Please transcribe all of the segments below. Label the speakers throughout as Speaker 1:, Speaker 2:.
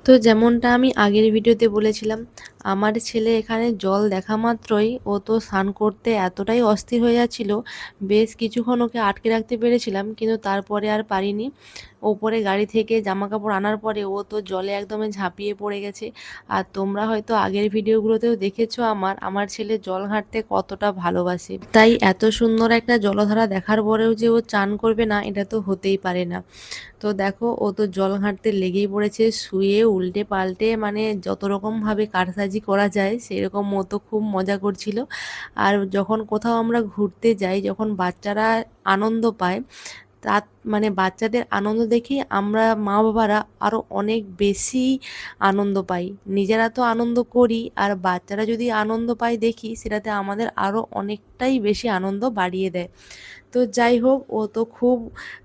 Speaker 1: তো যেমনটা আমি আগের ভিডিওতে বলেছিলাম, আমার ছেলে এখানে জল দেখা মাত্রই ও তো স্নান করতে এতটাই অস্থির হয়ে যাচ্ছিল, বেশ কিছুক্ষণ ওকে আটকে রাখতে পেরেছিলাম, কিন্তু তারপরে আর পারিনি। ওপরে গাড়ি থেকে জামা কাপড় আনার পরে ও তো জলে একদমই ঝাঁপিয়ে পড়ে গেছে। আর তোমরা হয়তো আগের ভিডিওগুলোতেও দেখেছো আমার ছেলে জল ঘাঁটতে কতটা ভালোবাসে, তাই এত সুন্দর একটা জলধারা দেখার পরেও যে ও চান করবে না, এটা তো হতেই পারে না। তো দেখো ও তো জল ঘাঁটতে লেগেই পড়েছে, শুয়ে উল্টে পাল্টে, মানে যত রকমভাবে কারসাজি করা যায় সেরকম ও তো খুব মজা করছিল। আর যখন কোথাও আমরা ঘুরতে যাই, যখন বাচ্চারা আনন্দ পায়, তা মানে বাচ্চাদের আনন্দ দেখে আমরা মা বাবারা আরও অনেক বেশি আনন্দ পাই। নিজেরা তো আনন্দ করি, আর বাচ্চারা যদি আনন্দ পায় দেখি, সেটাতে আমাদের আরও অনেকটাই বেশি আনন্দ বাড়িয়ে দেয়। তো যাই হোক, ও তো খুব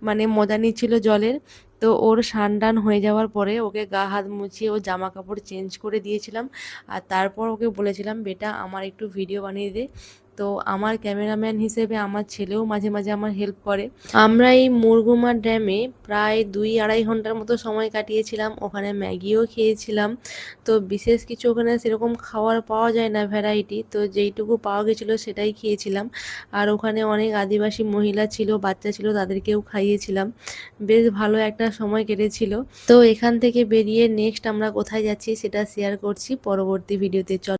Speaker 1: মানে মজা নিচ্ছিল জলের। তো ওর স্নান টান হয়ে যাওয়ার পরে ওকে গা হাত মুছিয়ে ও জামা কাপড় চেঞ্জ করে দিয়েছিলাম। আর তারপর ওকে বলেছিলাম, বেটা আমার একটু ভিডিও বানিয়ে দে। তো আমার ক্যামেরাম্যান হিসেবে আমার ছেলেও মাঝে মাঝে আমার হেল্প করে। আমরা এই মুরগুমা ড্যামে প্রায় 2-2.5 ঘন্টার মতো সময় কাটিয়েছিলাম, ওখানে ম্যাগিও খেয়েছিলাম। তো বিশেষ কিছু ওখানে সেরকম খাবার পাওয়া যায় না ভ্যারাইটি, তো যেইটুকু পাওয়া গেছিলো সেটাই খেয়েছিলাম। আর ওখানে অনেক আদিবাসী মহিলা ছিল, বাচ্চা ছিল, তাদেরকেও খাইয়েছিলাম। বেশ ভালো একটা সময় কেটেছিল। তো এখান থেকে বেরিয়ে নেক্সট আমরা কোথায় যাচ্ছি সেটা শেয়ার করছি পরবর্তী ভিডিওতে। চল।